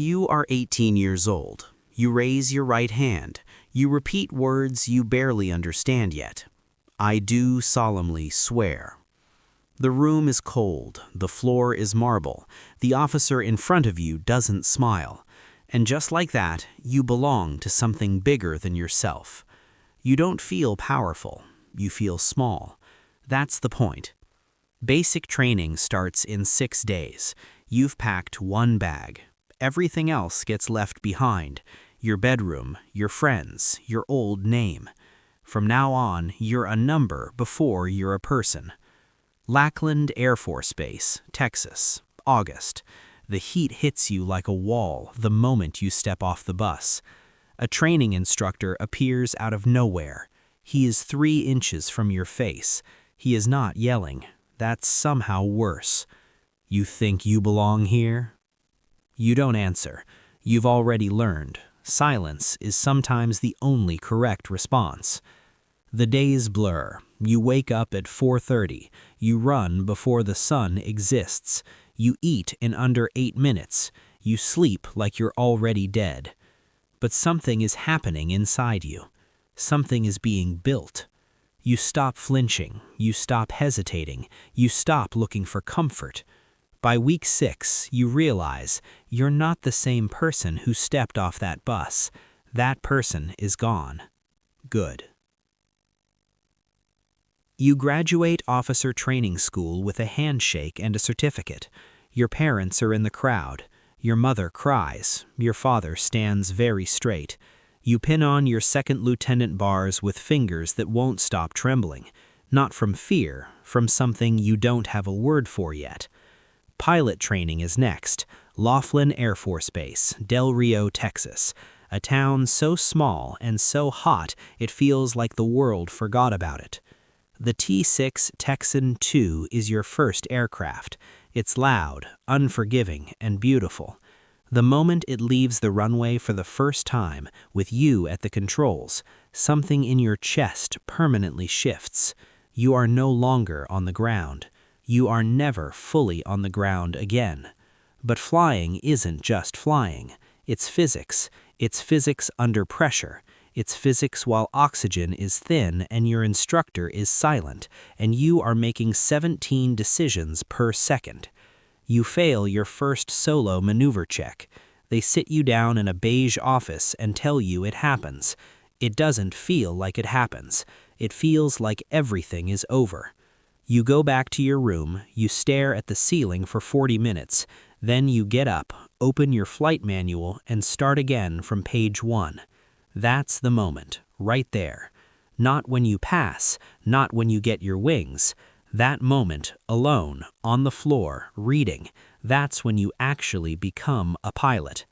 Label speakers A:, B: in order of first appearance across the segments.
A: You are 18 years old. You raise your right hand. You repeat words you barely understand yet. I do solemnly swear. The room is cold. The floor is marble. The officer in front of you doesn't smile. And just like that, you belong to something bigger than yourself. You don't feel powerful. You feel small. That's the point. Basic training starts in 6 days. You've packed one bag. Everything else gets left behind. Your bedroom, your friends, your old name. From now on, you're a number before you're a person. Lackland Air Force Base, Texas, August. The heat hits you like a wall the moment you step off the bus. A training instructor appears out of nowhere. He is 3 inches from your face. He is not yelling. That's somehow worse. You think you belong here? You don't answer. You've already learned. Silence is sometimes the only correct response. The days blur. You wake up at 4:30. You run before the sun exists. You eat in under 8 minutes. You sleep like you're already dead. But something is happening inside you. Something is being built. You stop flinching. You stop hesitating. You stop looking for comfort. By week 6, you realize you're not the same person who stepped off that bus. That person is gone. Good. You graduate officer training school with a handshake and a certificate. Your parents are in the crowd. Your mother cries. Your father stands very straight. You pin on your second lieutenant bars with fingers that won't stop trembling. Not from fear, from something you don't have a word for yet. Pilot training is next. Laughlin Air Force Base, Del Rio, Texas. A town so small and so hot it feels like the world forgot about it. The T-6 Texan II is your first aircraft. It's loud, unforgiving, and beautiful. The moment it leaves the runway for the first time, with you at the controls, something in your chest permanently shifts. You are no longer on the ground. You are never fully on the ground again. But flying isn't just flying. It's physics. It's physics under pressure. It's physics while oxygen is thin and your instructor is silent, and you are making 17 decisions per second. You fail your first solo maneuver check. They sit you down in a beige office and tell you it happens. It doesn't feel like it happens. It feels like everything is over. You go back to your room, you stare at the ceiling for 40 minutes, then you get up, open your flight manual, and start again from page 1. That's the moment, right there. Not when you pass, not when you get your wings. That moment, alone, on the floor, reading, that's when you actually become a pilot.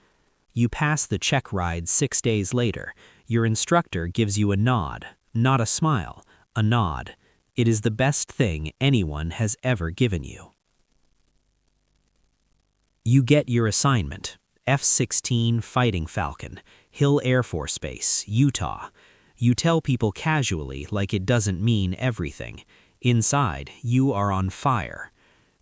A: You pass the check ride 6 days later. Your instructor gives you a nod, not a smile, a nod. It is the best thing anyone has ever given you. You get your assignment, F-16 Fighting Falcon, Hill Air Force Base, Utah. You tell people casually like it doesn't mean everything. Inside, you are on fire.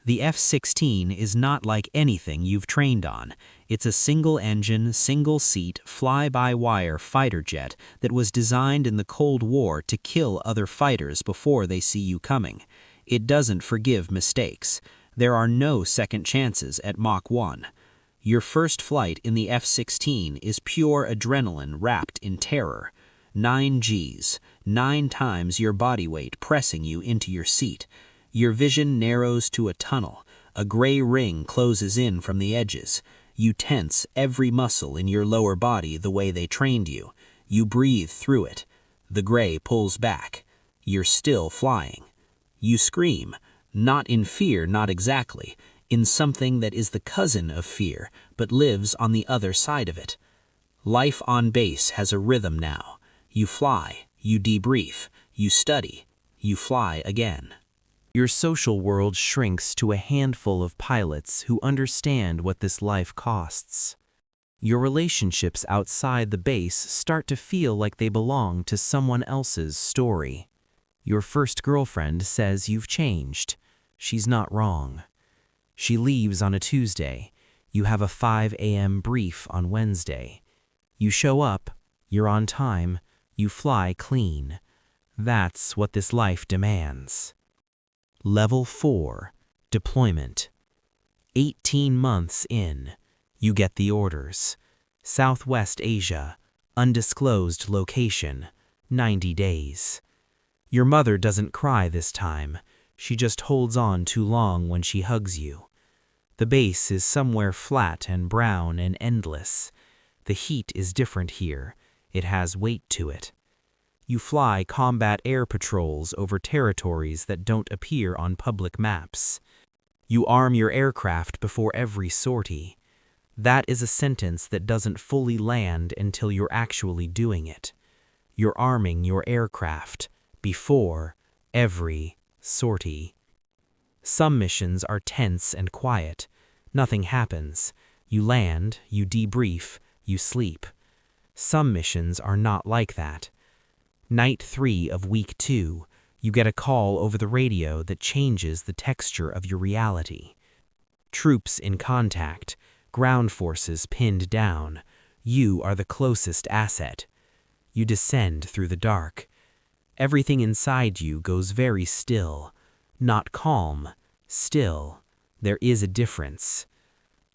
A: The F-16 is not like anything you've trained on. It's a single-engine, single-seat, fly-by-wire fighter jet that was designed in the Cold War to kill other fighters before they see you coming. It doesn't forgive mistakes. There are no second chances at Mach 1. Your first flight in the F-16 is pure adrenaline wrapped in terror. 9 Gs, 9 times your body weight pressing you into your seat. Your vision narrows to a tunnel. A gray ring closes in from the edges. You tense every muscle in your lower body the way they trained you. You breathe through it. The gray pulls back. You're still flying. You scream, not in fear, not exactly, in something that is the cousin of fear, but lives on the other side of it. Life on base has a rhythm now. You fly, you debrief, you study, you fly again.
B: Your social world shrinks to a handful of pilots who understand what this life costs. Your relationships outside the base start to feel like they belong to someone else's story. Your first girlfriend says you've changed. She's not wrong. She leaves on a Tuesday. You have a 5 a.m. brief on Wednesday. You show up, you're on time, you fly clean. That's what this life demands. Level 4, Deployment. 18 months in, you get the orders. Southwest Asia, undisclosed location, 90 days. Your mother doesn't cry this time. She just holds on too long when she hugs you. The base is somewhere flat and brown and endless. The heat is different here. It has weight to it. You fly combat air patrols over territories that don't appear on public maps. You arm your aircraft before every sortie. That is a sentence that doesn't fully land until you're actually doing it. You're arming your aircraft before every sortie. Some missions are tense and quiet. Nothing happens. You land, you debrief, you sleep. Some missions are not like that. Night 3 of week 2, you get a call over the radio that changes the texture of your reality. Troops in contact, ground forces pinned down. You are the closest asset. You descend through the dark. Everything inside you goes very still. Not calm, still. There is a difference.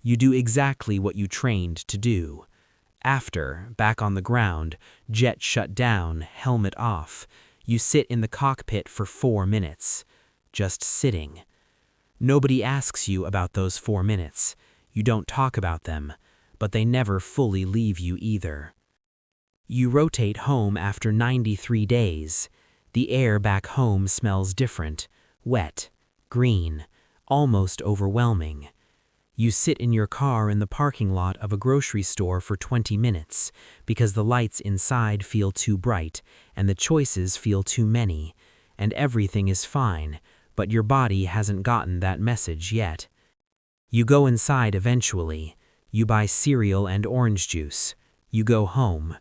B: You do exactly what you trained to do. After, back on the ground, jet shut down, helmet off, you sit in the cockpit for 4 minutes. Just sitting. Nobody asks you about those 4 minutes. You don't talk about them, but they never fully leave you either. You rotate home after 93 days. The air back home smells different, wet, green, almost overwhelming. You sit in your car in the parking lot of a grocery store for 20 minutes because the lights inside feel too bright and the choices feel too many, and everything is fine, but your body hasn't gotten that message yet. You go inside eventually. You buy cereal and orange juice. You go home.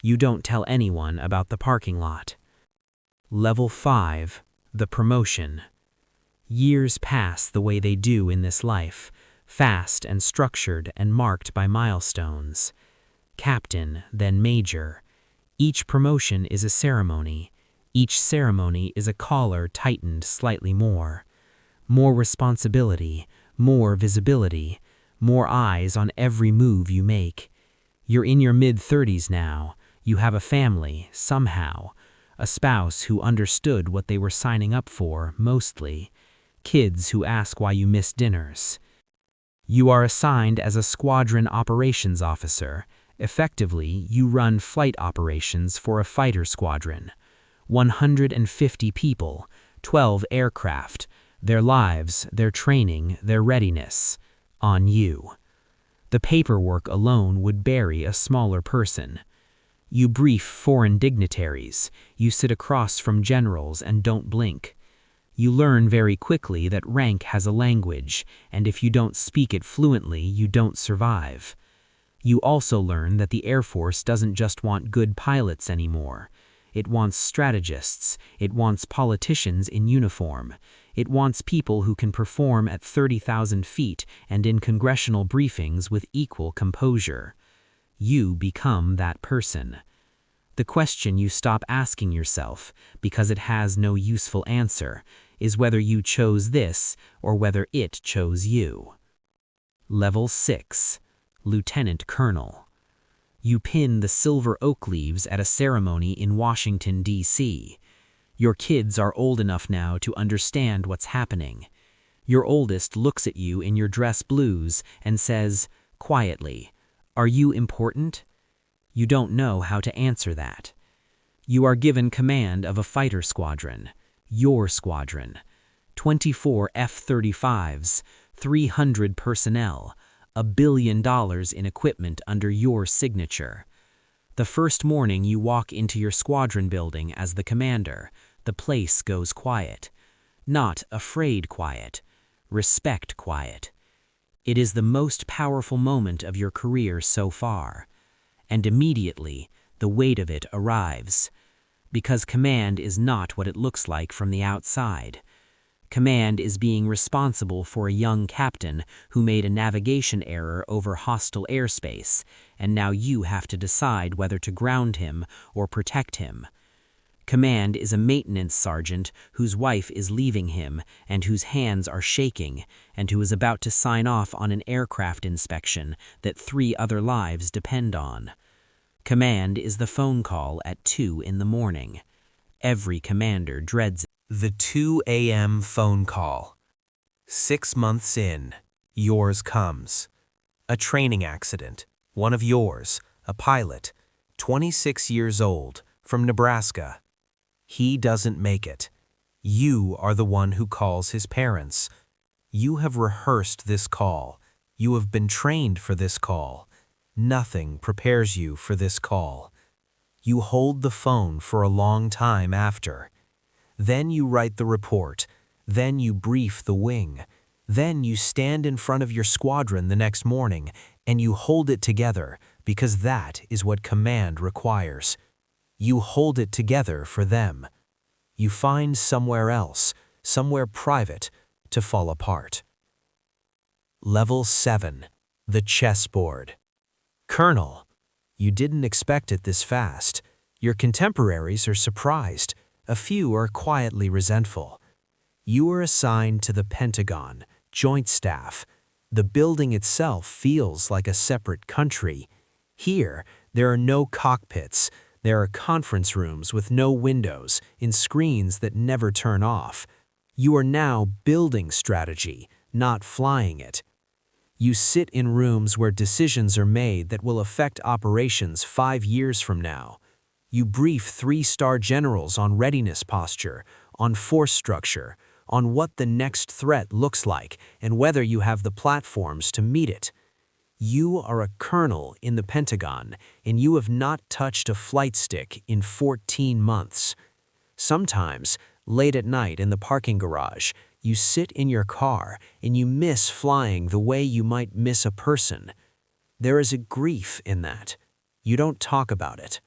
B: You don't tell anyone about the parking lot. Level 5, the promotion. Years pass the way they do in this life, fast and structured and marked by milestones. Captain, then major. Each promotion is a ceremony. Each ceremony is a collar tightened slightly more. More responsibility, more visibility, more eyes on every move you make. You're in your mid-30s now. You have a family, somehow. A spouse who understood what they were signing up for, mostly. Kids who ask why you miss dinners. You are assigned as a squadron operations officer. Effectively, you run flight operations for a fighter squadron. 150 people, 12 aircraft, their lives, their training, their readiness, on you. The paperwork alone would bury a smaller person. You brief foreign dignitaries. You sit across from generals and don't blink. You learn very quickly that rank has a language, and if you don't speak it fluently, you don't survive. You also learn that the Air Force doesn't just want good pilots anymore. It wants strategists. It wants politicians in uniform. It wants people who can perform at 30,000 feet and in congressional briefings with equal composure. You become that person. The question you stop asking yourself, because it has no useful answer, is whether you chose this or whether it chose you. Level 6, Lieutenant Colonel. You pin the silver oak leaves at a ceremony in Washington, D.C. Your kids are old enough now to understand what's happening. Your oldest looks at you in your dress blues and says, quietly, "Are you important?" You don't know how to answer that. You are given command of a fighter squadron, your squadron. 24 F-35s, 300 personnel, $1 billion in equipment under your signature. The first morning you walk into your squadron building as the commander, the place goes quiet. Not afraid quiet, respect quiet. It is the most powerful moment of your career so far. And immediately, the weight of it arrives. Because command is not what it looks like from the outside.
A: Command is being responsible for a young captain who made a navigation error over hostile airspace, and now you have to decide whether to ground him or protect him. Command is a maintenance sergeant whose wife is leaving him and whose hands are shaking, and who is about to sign off on an aircraft inspection that 3 other lives depend on. Command is the phone call at 2 in the morning. Every commander dreads it.
B: The 2 a.m. phone call. 6 months in, yours comes. A training accident. One of yours, a pilot, 26 years old, from Nebraska. He doesn't make it. You are the one who calls his parents. You have rehearsed this call. You have been trained for this call. Nothing prepares you for this call. You hold the phone for a long time after. Then you write the report. Then you brief the wing. Then you stand in front of your squadron the next morning and you hold it together because that is what command requires. You hold it together for them. You find somewhere else, somewhere private, to fall apart. Level 7. The chessboard. Colonel, you didn't expect it this fast. Your contemporaries are surprised. A few are quietly resentful. You are assigned to the Pentagon, Joint Staff. The building itself feels like a separate country. Here, there are no cockpits. There are conference rooms with no windows, in screens that never turn off. You are now building strategy, not flying it. You sit in rooms where decisions are made that will affect operations 5 years from now. You brief 3-star generals on readiness posture, on force structure, on what the next threat looks like and whether you have the platforms to meet it. You are a colonel in the Pentagon, and you have not touched a flight stick in 14 months. Sometimes, late at night in the parking garage, you sit in your car and you miss flying the way you might miss a person. There is a grief in that. You don't talk about it.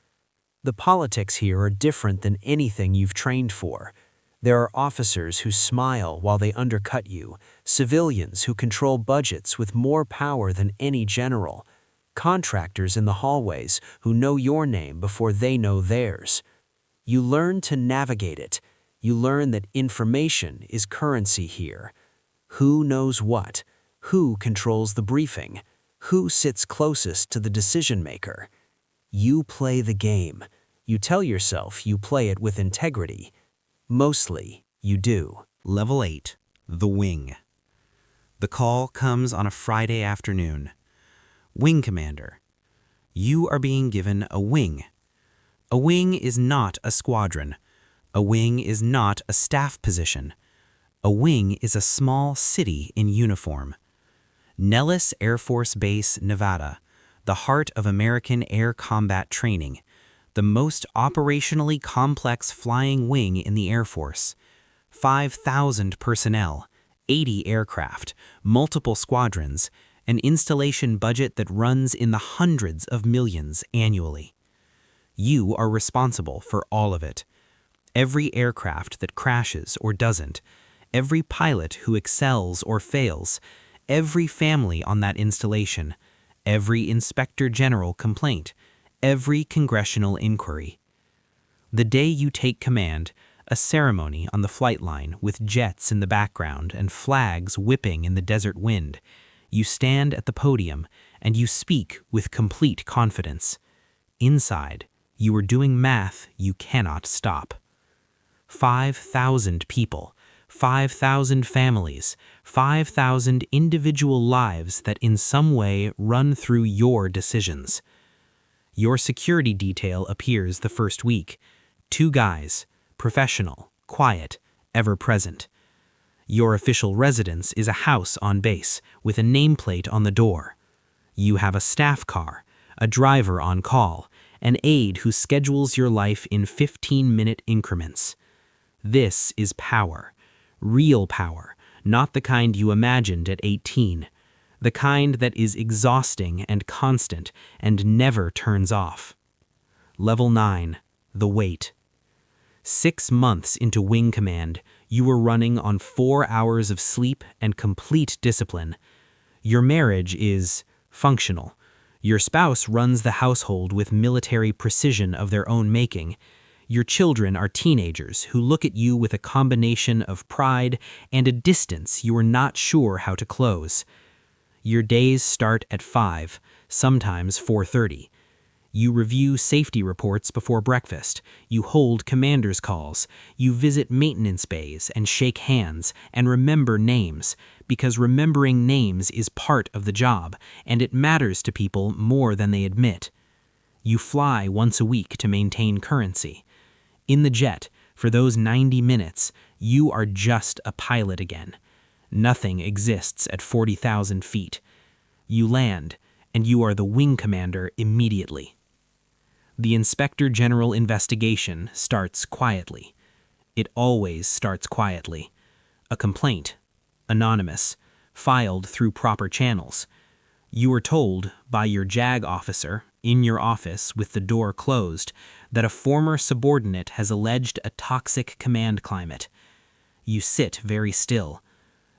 B: The politics here are different than anything you've trained for. There are officers who smile while they undercut you, civilians who control budgets with more power than any general, contractors in the hallways who know your name before they know theirs. You learn to navigate it. You learn that information is currency here. Who knows what? Who controls the briefing? Who sits closest to the decision maker? You play the game. You tell yourself you play it with integrity. Mostly, you do.
A: Level 8. The Wing. The call comes on a Friday afternoon. Wing Commander. You are being given a wing. A wing is not a squadron. A wing is not a staff position. A wing is a small city in uniform. Nellis Air Force Base, Nevada, the heart of American air combat training, the most operationally complex flying wing in the Air Force. 5,000 personnel, 80 aircraft, multiple squadrons, an installation budget that runs in the hundreds of millions annually. You are responsible for all of it. Every aircraft that crashes or doesn't, every pilot who excels or fails, every family on that installation, every inspector general complaint, every congressional inquiry. The day you take command, a ceremony on the flight line with jets in the background and flags whipping in the desert wind, you stand at the podium and you speak with complete confidence. Inside, you are doing math you cannot stop. 5,000 people, 5,000 families, 5,000 individual lives that in some way run through your decisions. Your security detail appears the first week. 2 guys, professional, quiet, ever present. Your official residence is a house on base with a nameplate on the door. You have a staff car, a driver on call, an aide who schedules your life in 15-minute increments. This is power, real power, not the kind you imagined at 18. The kind that is exhausting and constant and never turns off. Level 9. The Wait. 6 months into Wing Command, You were running on 4 hours of sleep and complete discipline. Your marriage is functional. Your spouse runs the household with military precision of their own making. Your children are teenagers who look at you with a combination of pride and a distance you are not sure how to close. Your days start at 5, sometimes 4:30. You review safety reports before breakfast. You hold commander's calls. You visit maintenance bays and shake hands and remember names, because remembering names is part of the job, and it matters to people more than they admit. You fly once a week to maintain currency. In the jet, for those 90 minutes, you are just a pilot again. Nothing exists at 40,000 feet. You land, and you are the wing commander immediately. The Inspector General investigation starts quietly. It always starts quietly. A complaint, anonymous, filed through proper channels. You are told by your JAG officer, in your office with the door closed, that a former subordinate has alleged a toxic command climate. You sit very still.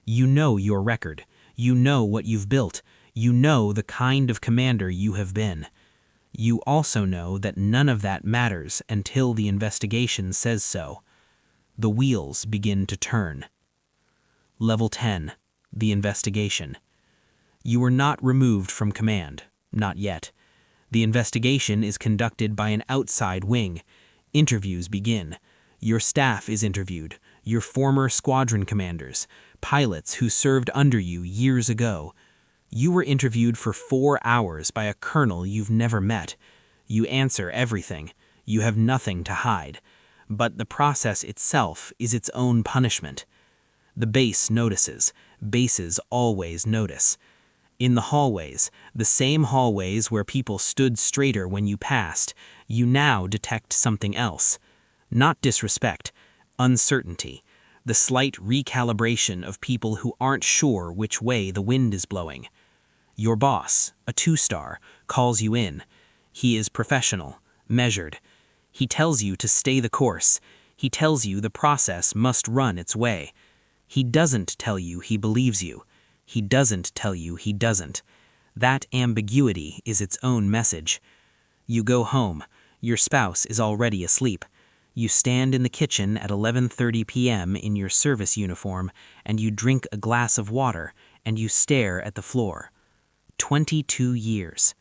A: You know your record. You know what you've built. You know the kind of commander you have been. You also know that none of that matters until the investigation says so. The wheels begin to turn. Level 10, the investigation. You are not removed from command, not yet. The investigation is conducted by an outside wing. Interviews begin. Your staff is interviewed, your former squadron commanders, pilots who served under you years ago. You were interviewed for 4 hours by a colonel you've never met. You answer everything. You have nothing to hide. But the process itself is its own punishment. The base notices. Bases always notice. In the hallways, the same hallways where people stood straighter when you passed, you now detect something else. Not disrespect, uncertainty. The slight recalibration of people who aren't sure which way the wind is blowing. Your boss, a 2-star, calls you in. He is professional, measured. He tells you to stay the course. He tells you the process must run its way. He doesn't tell you he believes you. He doesn't tell you he doesn't. That ambiguity is its own message. You go home. Your spouse is already asleep. You stand in the kitchen at 11:30 p.m. in your service uniform, and you drink a glass of water, and you stare at the floor. 22 years.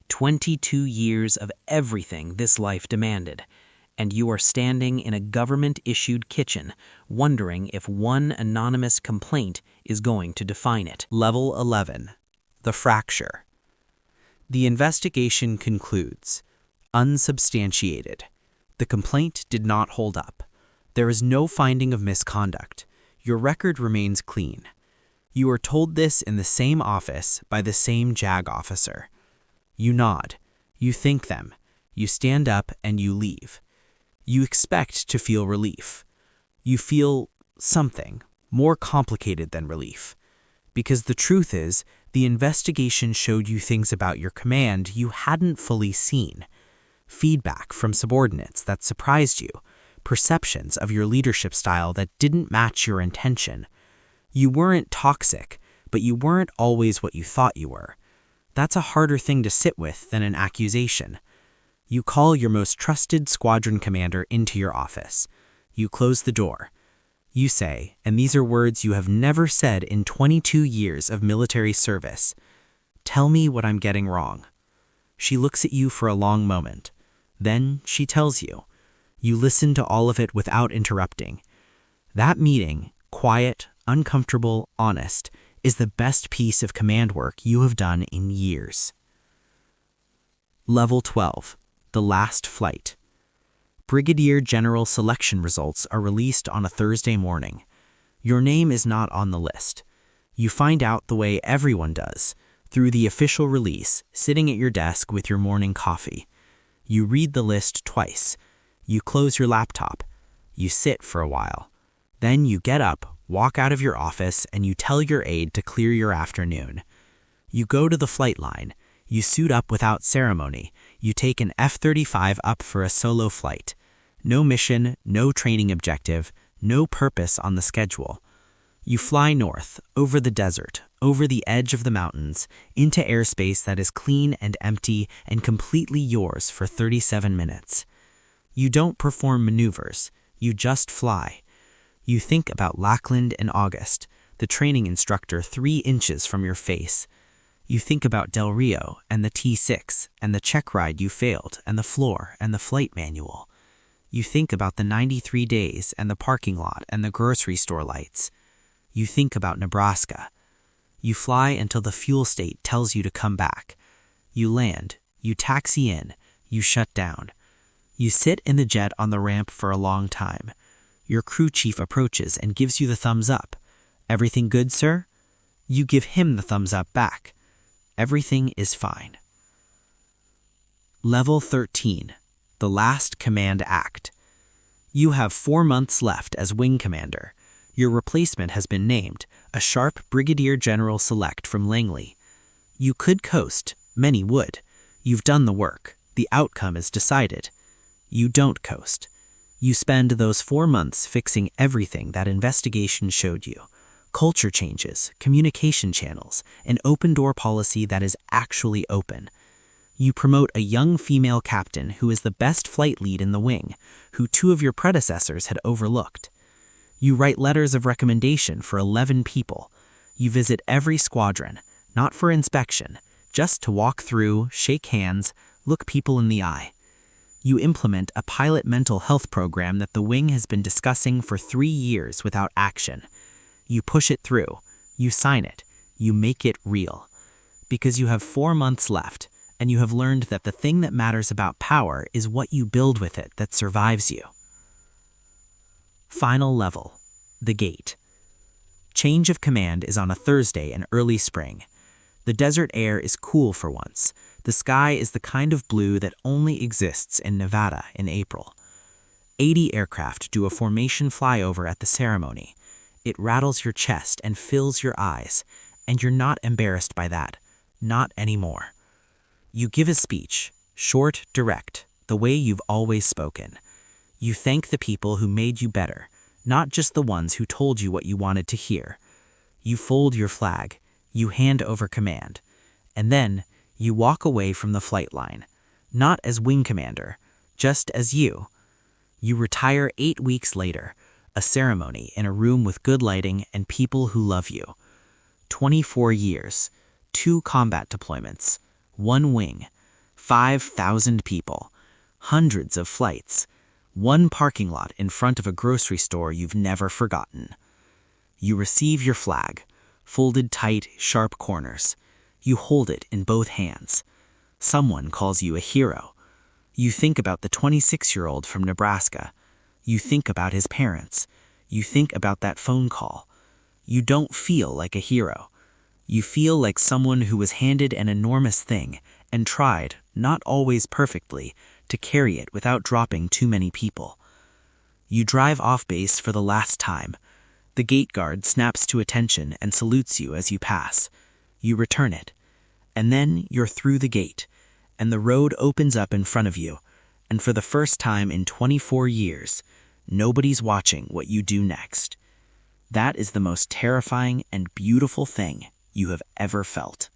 A: 22 years of everything this life demanded, and you are standing in a government-issued kitchen, wondering if one anonymous complaint is going to define it.
B: Level 11, the fracture. The investigation concludes. Unsubstantiated. The complaint did not hold up. There is no finding of misconduct. Your record remains clean. You are told this in the same office by the same JAG officer. You nod. You thank them. You stand up and you leave. You expect to feel relief. You feel something more complicated than relief. Because the truth is, the investigation showed you things about your command you hadn't fully seen. Feedback from subordinates that surprised you. Perceptions of your leadership style that didn't match your intention. You weren't toxic, but you weren't always what you thought you were. That's a harder thing to sit with than an accusation. You call your most trusted squadron commander into your office. You close the door. You say, and these are words you have never said in 22 years of military service, "Tell me what I'm getting wrong." She looks at you for a long moment. Then she tells you. You listen to all of it without interrupting. That meeting, quiet, uncomfortable, honest, is the best piece of command work you have done in years. Level 12, the last flight. Brigadier General selection results are released on a Thursday morning. Your name is not on the list. You find out the way everyone does, through the official release, sitting at your desk with your morning coffee. You read the list twice. You close your laptop. You sit for a while. Then you get up, walk out of your office, and you tell your aide to clear your afternoon. You go to the flight line. You suit up without ceremony. You take an F-35 up for a solo flight. No mission, no training objective,
A: no purpose on the schedule. You fly north, over the desert, over the edge of the mountains, into airspace that is clean and empty and completely yours for 37 minutes. You don't perform maneuvers, you just fly. You think about Lackland in August, the training instructor 3 inches from your face. You think about Del Rio and the T6 and the check ride you failed and the floor and the flight manual. You think about the 93 days and the parking lot and the grocery store lights. You think about Nebraska. You fly until the fuel state tells you to come back. You land, you taxi in, you shut down. You sit in the jet on the ramp for a long time. Your crew chief approaches and gives you the thumbs up. Everything good, sir? You give him the thumbs up back. Everything is fine. Level 13, the last command act. You have 4 months left as wing commander. Your replacement has been named, a sharp Brigadier General Select from Langley. You could coast, many would. You've done the work, the outcome is decided. You don't coast. You spend those 4 months fixing everything that investigation showed you. Culture changes, communication channels, an open-door policy that is actually open. You promote a young female captain who is the best flight lead in the wing, who 2 of your predecessors had overlooked. You write letters of recommendation for 11 people. You visit every squadron, not for inspection, just to walk through, shake hands, look people in the eye. You implement a pilot mental health program that the wing has been discussing for 3 years without action. You push it through, you sign it, you make it real. Because you have 4 months left, and you have learned that the thing that matters about power is what you build with it that survives you. Final level, the gate. Change of command is on a Thursday in early spring. The desert air is cool for once. The sky is the kind of blue that only exists in Nevada in April. 80 aircraft do a formation flyover at the ceremony. It rattles your chest and fills your eyes, and you're not embarrassed by that. Not anymore. You give a speech, short, direct, the way you've always spoken. You thank the people who made you better, not just the ones who told you what you wanted to hear. You fold your flag, you hand over command, and then you walk away from the flight line, not as wing commander, just as you. You retire 8 weeks later, a ceremony in a room with good lighting and people who love you. 24 years, 2 combat deployments, 1 wing, 5,000 people, hundreds of flights, 1 parking lot in front of a grocery store you've never forgotten. You receive your flag, folded tight, sharp corners. You hold it in both hands. Someone calls you a hero. You think about the 26-year-old from Nebraska. You think about his parents. You think about that phone call. You don't feel like a hero. You feel like someone who was handed an enormous thing and tried, not always perfectly, to carry it without dropping too many people. You drive off base for the last time. The gate guard snaps to attention and salutes you as you pass. You return it. And then you're through the gate, and the road opens up in front of you, and for the first time in 24 years, nobody's watching what you do next. That is the most terrifying and beautiful thing you have ever felt.